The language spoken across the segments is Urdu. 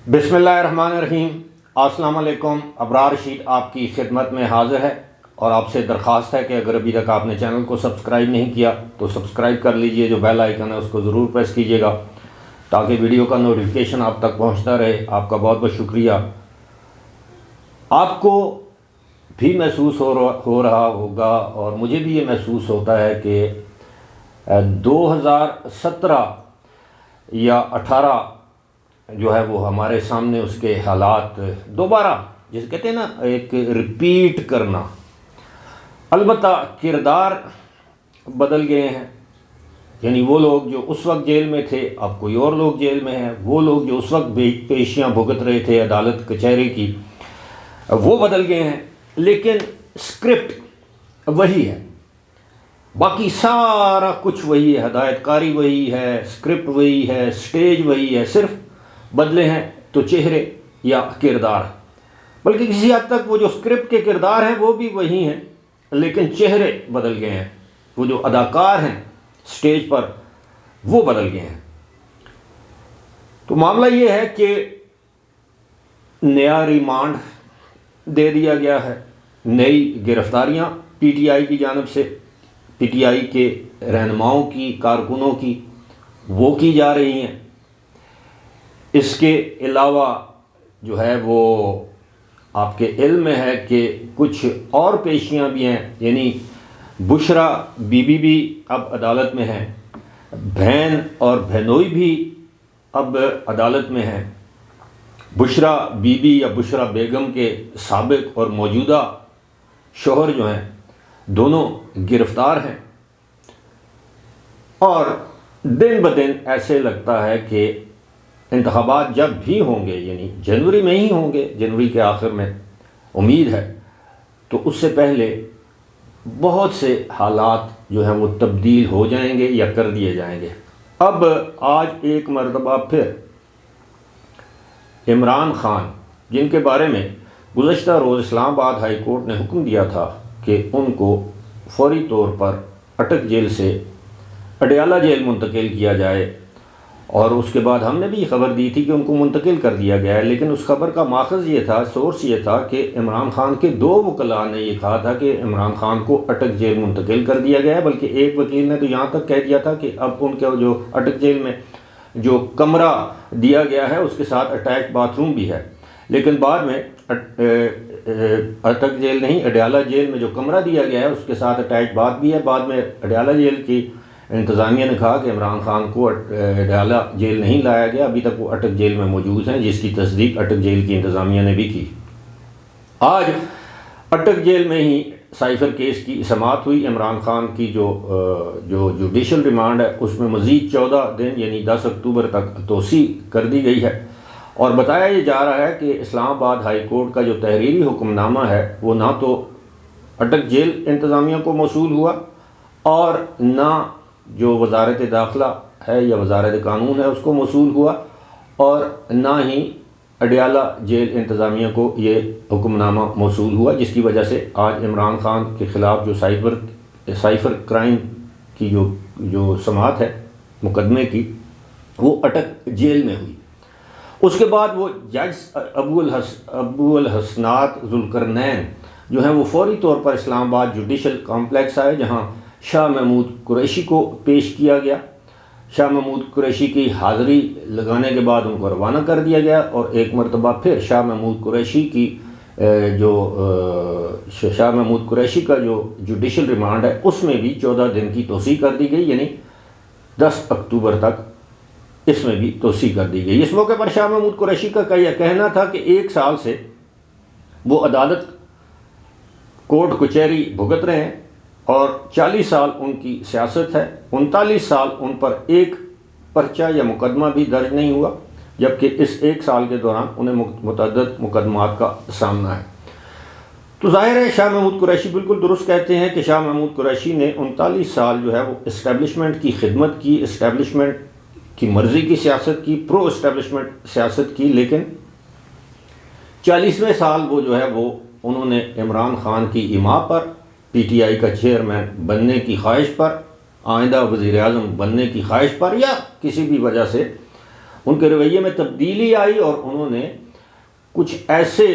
بسم اللہ الرحمن الرحیم۔ السلام علیکم۔ ابرار رشید آپ کی خدمت میں حاضر ہے اور آپ سے درخواست ہے کہ اگر ابھی تک آپ نے چینل کو سبسکرائب نہیں کیا تو سبسکرائب کر لیجئے، جو بیل آئیکن ہے اس کو ضرور پریس کیجئے گا تاکہ ویڈیو کا نوٹیفیکیشن آپ تک پہنچتا رہے۔ آپ کا بہت بہت شکریہ۔ آپ کو بھی محسوس ہو رہا ہوگا اور مجھے بھی یہ محسوس ہوتا ہے کہ 2017 یا 18 جو ہے وہ ہمارے سامنے اس کے حالات دوبارہ جسے کہتے ہیں نا ایک ریپیٹ کرنا، البتہ کردار بدل گئے ہیں۔ یعنی وہ لوگ جو اس وقت جیل میں تھے اب کوئی اور لوگ جیل میں ہیں، وہ لوگ جو اس وقت پیشیاں بھگت رہے تھے عدالت کچہری کی وہ بدل گئے ہیں، لیکن اسکرپٹ وہی ہے، باقی سارا کچھ وہی ہے، ہدایت کاری وہی ہے، اسکرپٹ وہی ہے، سٹیج وہی ہے، صرف بدلے ہیں تو چہرے یا کردار، بلکہ کسی حد تک وہ جو اسکرپٹ کے کردار ہیں وہ بھی وہی ہیں لیکن چہرے بدل گئے ہیں، وہ جو اداکار ہیں سٹیج پر وہ بدل گئے ہیں۔ تو معاملہ یہ ہے کہ نیا ریمانڈ دے دیا گیا ہے، نئی گرفتاریاں پی ٹی آئی کی جانب سے، پی ٹی آئی کے رہنماؤں کی، کارکنوں کی وہ کی جا رہی ہیں۔ اس کے علاوہ جو ہے وہ آپ کے علم میں ہے کہ کچھ اور پیشیاں بھی ہیں، یعنی بشرا بی بی بھی اب عدالت میں ہیں، بہن اور بہنوئی بھی اب عدالت میں ہیں۔ بشرا بی بی یا بشرا بیگم کے سابق اور موجودہ شوہر جو ہیں دونوں گرفتار ہیں، اور دن بدن ایسے لگتا ہے کہ انتخابات جب بھی ہوں گے، یعنی جنوری میں ہی ہوں گے، جنوری کے آخر میں امید ہے، تو اس سے پہلے بہت سے حالات جو ہیں وہ تبدیل ہو جائیں گے یا کر دیے جائیں گے۔ اب آج ایک مرتبہ پھر عمران خان، جن کے بارے میں گزشتہ روز اسلام آباد ہائی کورٹ نے حکم دیا تھا کہ ان کو فوری طور پر اٹک جیل سے اڈیالہ جیل منتقل کیا جائے، اور اس کے بعد ہم نے بھی خبر دی تھی کہ ان کو منتقل کر دیا گیا ہے، لیکن اس خبر کا ماخذ یہ تھا، سورس یہ تھا کہ عمران خان کے 2 وکلاء نے یہ کہا تھا کہ عمران خان کو اٹک جیل منتقل کر دیا گیا ہے، بلکہ ایک وکیل نے تو یہاں تک کہہ دیا تھا کہ اب ان کے جو اٹک جیل میں جو کمرہ دیا گیا ہے اس کے ساتھ اٹیچ باتھ روم بھی ہے، لیکن بعد میں اٹک جیل نہیں اڈیالہ جیل میں جو کمرہ دیا گیا ہے اس کے ساتھ اٹیچ باتھ بھی ہے۔ بعد میں اڈیالہ جیل کی انتظامیہ نے کہا کہ عمران خان کو اڈیالہ جیل نہیں لایا گیا، ابھی تک وہ اٹک جیل میں موجود ہیں، جس کی تصدیق اٹک جیل کی انتظامیہ نے بھی کی۔ آج اٹک جیل میں ہی سائفر کیس کی سماعت ہوئی۔ عمران خان کی جو جوڈیشل ریمانڈ ہے اس میں مزید 14 دن یعنی 10 اکتوبر تک توسیع کر دی گئی ہے، اور بتایا یہ جا رہا ہے کہ اسلام آباد ہائی کورٹ کا جو تحریری حکم نامہ ہے وہ نہ تو اٹک جیل انتظامیہ کو موصول ہوا اور نہ جو وزارت داخلہ ہے یا وزارت قانون ہے اس کو موصول ہوا، اور نہ ہی اڈیالہ جیل انتظامیہ کو یہ حکم نامہ موصول ہوا، جس کی وجہ سے آج عمران خان کے خلاف جو سائفر کرائم کی جو سماعت ہے مقدمے کی وہ اٹک جیل میں ہوئی۔ اس کے بعد وہ جج ابو الحسنات ذوالقرنین جو ہیں وہ فوری طور پر اسلام آباد جوڈیشل کمپلیکس آئے، جہاں شاہ محمود قریشی کو پیش کیا گیا۔ شاہ محمود قریشی کی حاضری لگانے کے بعد ان کو روانہ کر دیا گیا، اور ایک مرتبہ پھر شاہ محمود قریشی کا جو جوڈیشل ریمانڈ ہے اس میں بھی 14 دن کی توسیع کر دی گئی، یعنی 10 اکتوبر تک اس میں بھی توسیع کر دی گئی۔ اس موقع پر شاہ محمود قریشی کا یہ کہنا تھا کہ 1 سال سے وہ عدالت کورٹ کچہری بھگت رہے ہیں اور 40 سال ان کی سیاست ہے، 39 سال ان پر ایک پرچہ یا مقدمہ بھی درج نہیں ہوا، جبکہ اس 1 سال کے دوران انہیں متعدد مقدمات کا سامنا ہے۔ تو ظاہر ہے شاہ محمود قریشی بالکل درست کہتے ہیں کہ شاہ محمود قریشی نے 39 سال جو ہے وہ اسٹیبلشمنٹ کی خدمت کی، اسٹیبلشمنٹ کی مرضی کی سیاست کی، پرو اسٹیبلشمنٹ سیاست کی، لیکن 40ویں سال وہ جو ہے وہ انہوں نے عمران خان کی ایما پر، پی ٹی آئی کا چیئرمین بننے کی خواہش پر، آئندہ وزیر اعظم بننے کی خواہش پر، یا کسی بھی وجہ سے ان کے رویے میں تبدیلی آئی اور انہوں نے کچھ ایسے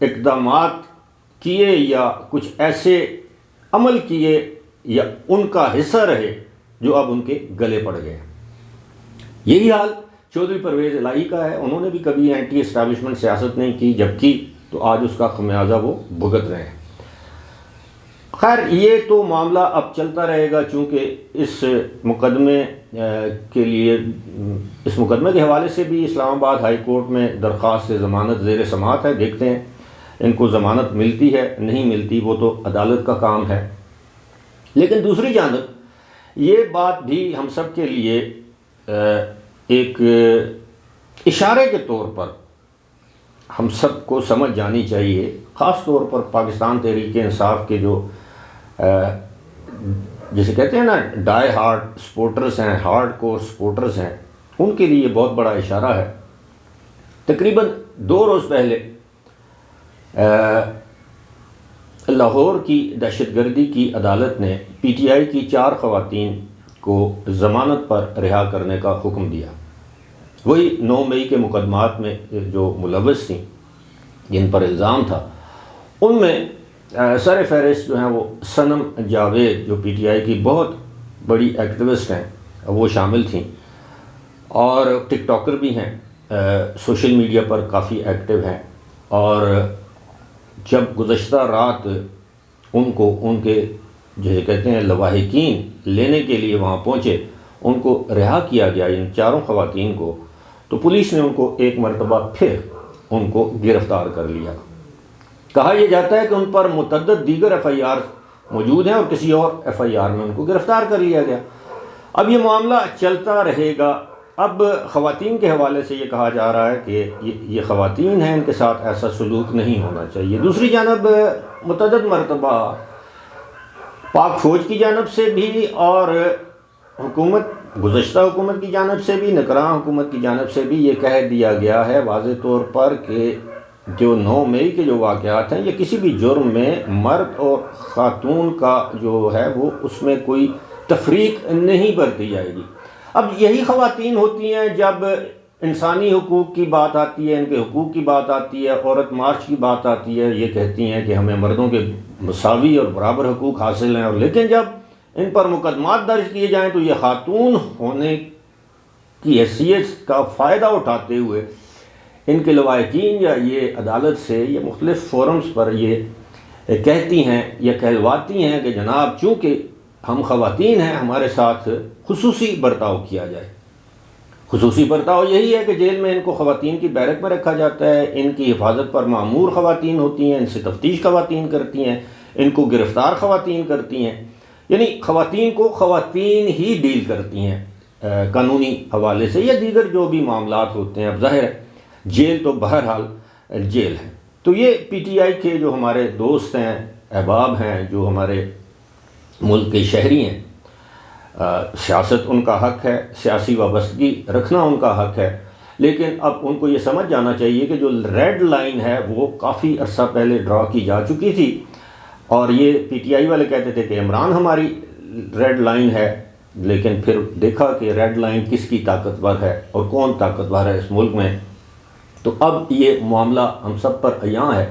اقدامات کیے یا کچھ ایسے عمل کیے یا ان کا حصہ رہے جو اب ان کے گلے پڑ گئے. یہی حال چودھری پرویز الہی کا ہے. انہوں نے بھی کبھی اینٹی اسٹیبلشمنٹ سیاست نہیں کی، جب کی تو آج اس کا خمیازہ وہ بھگت رہے ہیں. خیر یہ تو معاملہ اب چلتا رہے گا، چونکہ اس مقدمے کے حوالے سے بھی اسلام آباد ہائی کورٹ میں درخواست ضمانت زیر سماعت ہے. دیکھتے ہیں ان کو ضمانت ملتی ہے نہیں ملتی، وہ تو عدالت کا کام ہے. لیکن دوسری جانب یہ بات بھی ہم سب کے لیے ایک اشارے کے طور پر ہم سب کو سمجھ جانی چاہیے، خاص طور پر پاکستان تحریک انصاف کے جو جسے کہتے ہیں نا ڈائی ہارڈ سپورٹرز ہیں، ہارڈ کور سپورٹرز ہیں، ان کے لیے بہت بڑا اشارہ ہے. تقریباً 2 روز پہلے لاہور کی دہشت گردی کی عدالت نے پی ٹی آئی کی 4 خواتین کو ضمانت پر رہا کرنے کا حکم دیا. وہی 9 مئی کے مقدمات میں جو ملوث تھیں، جن پر الزام تھا، ان میں سر فہرست جو ہیں وہ صنم جاوید جو پی ٹی آئی کی بہت بڑی ایکٹیوسٹ ہیں وہ شامل تھیں، اور ٹک ٹاکر بھی ہیں، سوشل میڈیا پر کافی ایکٹیو ہیں. اور جب گزشتہ رات ان کو ان کے جسے کہتے ہیں لواحقین لینے کے لیے وہاں پہنچے، ان کو رہا کیا گیا ان 4 خواتین کو، تو پولیس نے ان کو ایک مرتبہ پھر ان کو گرفتار کر لیا. کہا یہ جاتا ہے کہ ان پر متعدد دیگر ایف آئی آر موجود ہیں اور کسی اور ایف آئی آر میں ان کو گرفتار کر لیا گیا. اب یہ معاملہ چلتا رہے گا. اب خواتین کے حوالے سے یہ کہا جا رہا ہے کہ یہ خواتین ہیں، ان کے ساتھ ایسا سلوک نہیں ہونا چاہیے. دوسری جانب متعدد مرتبہ پاک فوج کی جانب سے بھی اور گزشتہ حکومت کی جانب سے بھی، نگراں حکومت کی جانب سے بھی یہ کہہ دیا گیا ہے واضح طور پر کہ جو 9 مئی کے جو واقعات ہیں، یہ کسی بھی جرم میں مرد اور خاتون کا جو ہے وہ اس میں کوئی تفریق نہیں برتی جائے گی. اب یہی خواتین ہوتی ہیں جب انسانی حقوق کی بات آتی ہے، ان کے حقوق کی بات آتی ہے، عورت مارچ کی بات آتی ہے، یہ کہتی ہیں کہ ہمیں مردوں کے مساوی اور برابر حقوق حاصل ہیں. اور لیکن جب ان پر مقدمات درج کیے جائیں تو یہ خاتون ہونے کی حیثیت کا فائدہ اٹھاتے ہوئے ان کے لواحقین یا یہ عدالت سے یا مختلف فورمز پر یہ کہتی ہیں یا کہلواتی ہیں کہ جناب چونکہ ہم خواتین ہیں، ہمارے ساتھ خصوصی برتاؤ کیا جائے. خصوصی برتاؤ یہی ہے کہ جیل میں ان کو خواتین کی بیرک میں رکھا جاتا ہے، ان کی حفاظت پر مامور خواتین ہوتی ہیں، ان سے تفتیش خواتین کرتی ہیں، ان کو گرفتار خواتین کرتی ہیں. یعنی خواتین کو خواتین ہی ڈیل کرتی ہیں قانونی حوالے سے یا دیگر جو بھی معاملات ہوتے ہیں. اب ظاہر ہے جیل تو بہرحال جیل ہے. تو یہ پی ٹی آئی کے جو ہمارے دوست ہیں، احباب ہیں، جو ہمارے ملک کے شہری ہیں، سیاست ان کا حق ہے، سیاسی وابستگی رکھنا ان کا حق ہے، لیکن اب ان کو یہ سمجھ جانا چاہیے کہ جو ریڈ لائن ہے وہ کافی عرصہ پہلے ڈرا کی جا چکی تھی. اور یہ پی ٹی آئی والے کہتے تھے کہ عمران ہماری ریڈ لائن ہے، لیکن پھر دیکھا کہ ریڈ لائن کس کی طاقتور ہے اور کون طاقتور ہے اس ملک میں. تو اب یہ معاملہ ہم سب پر عیاں ہے.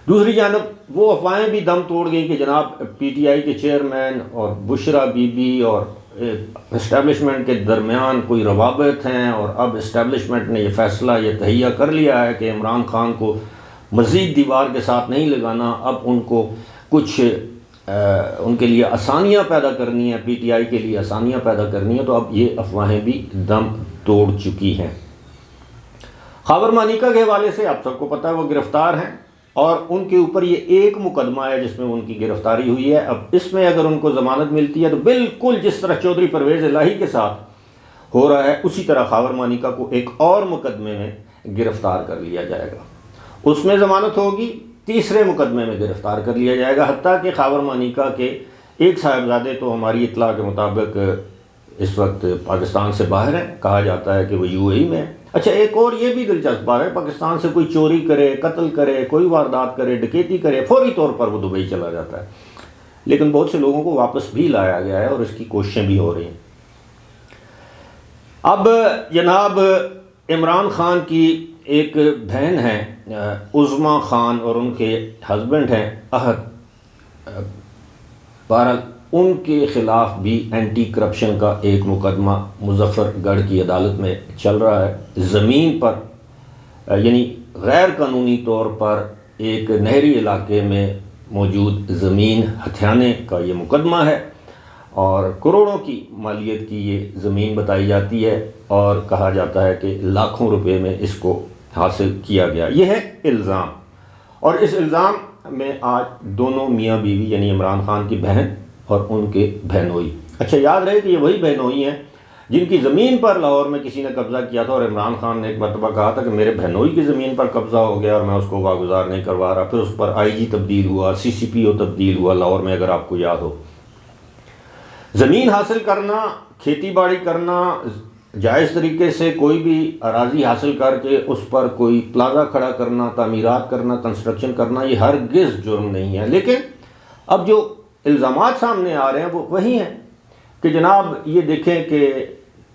دوسری جانب وہ افواہیں بھی دم توڑ گئی کہ جناب پی ٹی آئی کے چیئرمین اور بشرا بی بی اور اسٹیبلشمنٹ کے درمیان کوئی روابط ہیں، اور اب اسٹیبلشمنٹ نے یہ فیصلہ یہ تہیہ کر لیا ہے کہ عمران خان کو مزید دیوار کے ساتھ نہیں لگانا. اب ان کو کچھ ان کے لیے آسانیاں پیدا کرنی ہیں، پی ٹی آئی کے لیے آسانیاں پیدا کرنی ہیں. تو اب یہ افواہیں بھی دم توڑ چکی ہیں. خاور مانیکا کے حوالے سے آپ سب کو پتہ ہے وہ گرفتار ہیں، اور ان کے اوپر یہ ایک مقدمہ ہے جس میں ان کی گرفتاری ہوئی ہے. اب اس میں اگر ان کو ضمانت ملتی ہے تو بالکل جس طرح چودھری پرویز الہی کے ساتھ ہو رہا ہے اسی طرح خاور مانیکا کو ایک اور مقدمے میں گرفتار کر لیا جائے گا. اس میں ضمانت ہوگی، تیسرے مقدمے میں گرفتار کر لیا جائے گا. حتیٰ کہ خاور مانیکا کے ایک صاحبزادے تو ہماری اطلاع کے مطابق اس وقت پاکستان سے باہر ہیں، کہا جاتا ہے کہ وہ یو اے ای میں ہے. اچھا ایک اور یہ بھی دلچسپ بات ہے، پاکستان سے کوئی چوری کرے، قتل کرے، کوئی واردات کرے، ڈکیتی کرے، فوری طور پر وہ دبئی چلا جاتا ہے. لیکن بہت سے لوگوں کو واپس بھی لایا گیا ہے اور اس کی کوششیں بھی ہو رہی ہیں. اب جناب عمران خان کی ایک بہن ہیں عظمیٰ خان اور ان کے ہسبینڈ ہیں احد، بہرحال ان کے خلاف بھی اینٹی کرپشن کا ایک مقدمہ مظفر گڑھ کی عدالت میں چل رہا ہے۔ زمین پر یعنی غیر قانونی طور پر ایک نہری علاقے میں موجود زمین ہتھیانے کا یہ مقدمہ ہے، اور کروڑوں کی مالیت کی یہ زمین بتائی جاتی ہے، اور کہا جاتا ہے کہ لاکھوں روپے میں اس کو حاصل کیا گیا۔ یہ ہے الزام، اور اس الزام میں آج دونوں میاں بیوی یعنی عمران خان کی بہن اور ان کے بہنوئی، اچھا یاد رہے کہ یہ وہی بہنوئی ہیں جن کی زمین پر لاہور میں کسی نے قبضہ کیا تھا، اور عمران خان نے ایک مرتبہ کہا تھا کہ میرے بہنوئی کی زمین پر قبضہ ہو گیا اور میں اس کو واگزار نہیں کروا رہا۔ پھر اس پر آئی جی تبدیل ہوا، سی سی پی او تبدیل ہوا لاہور میں، اگر آپ کو یاد ہو۔ زمین حاصل کرنا، کھیتی باڑی کرنا، جائز طریقے سے کوئی بھی اراضی حاصل کر کے اس پر کوئی پلازہ کھڑا کرنا، تعمیرات کرنا، کنسٹرکشن کرنا، یہ ہرگز جرم نہیں ہے۔ لیکن اب جو الزامات سامنے آ رہے ہیں وہ وہی ہیں کہ جناب یہ دیکھیں کہ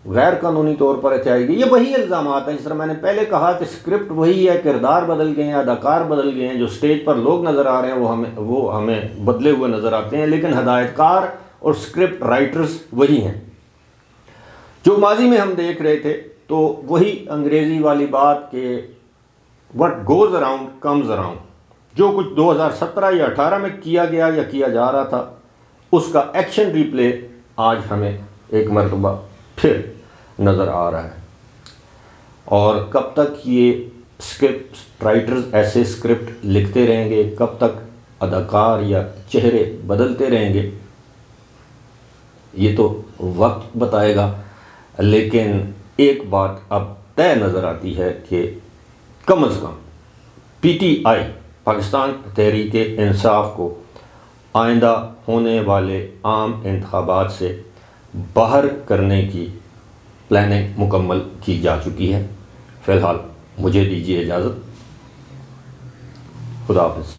غیر قانونی طور پر اٹھائی گئی، یہ وہی الزامات ہیں۔ جس طرح میں نے پہلے کہا کہ اسکرپٹ وہی ہے، کردار بدل گئے ہیں، اداکار بدل گئے ہیں، جو اسٹیج پر لوگ نظر آ رہے ہیں وہ ہمیں بدلے ہوئے نظر آتے ہیں، لیکن ہدایت کار اور اسکرپٹ رائٹرز وہی ہیں جو ماضی میں ہم دیکھ رہے تھے۔ تو وہی انگریزی والی بات کہ what goes around comes around، جو کچھ 2017 یا 18 میں کیا گیا یا کیا جا رہا تھا، اس کا ایکشن ریپلے آج ہمیں ایک مرتبہ پھر نظر آ رہا ہے۔ اور کب تک یہ اسکرپٹ رائٹرز ایسے اسکرپٹ لکھتے رہیں گے، کب تک اداکار یا چہرے بدلتے رہیں گے، یہ تو وقت بتائے گا۔ لیکن ایک بات اب طے نظر آتی ہے کہ کم از کم P T I Pakistan Tehreek Insaf کو آئندہ ہونے والے عام انتخابات سے باہر کرنے کی پلاننگ مکمل کی جا چکی ہے۔ فی الحال مجھے دیجیے اجازت، خدا حافظ۔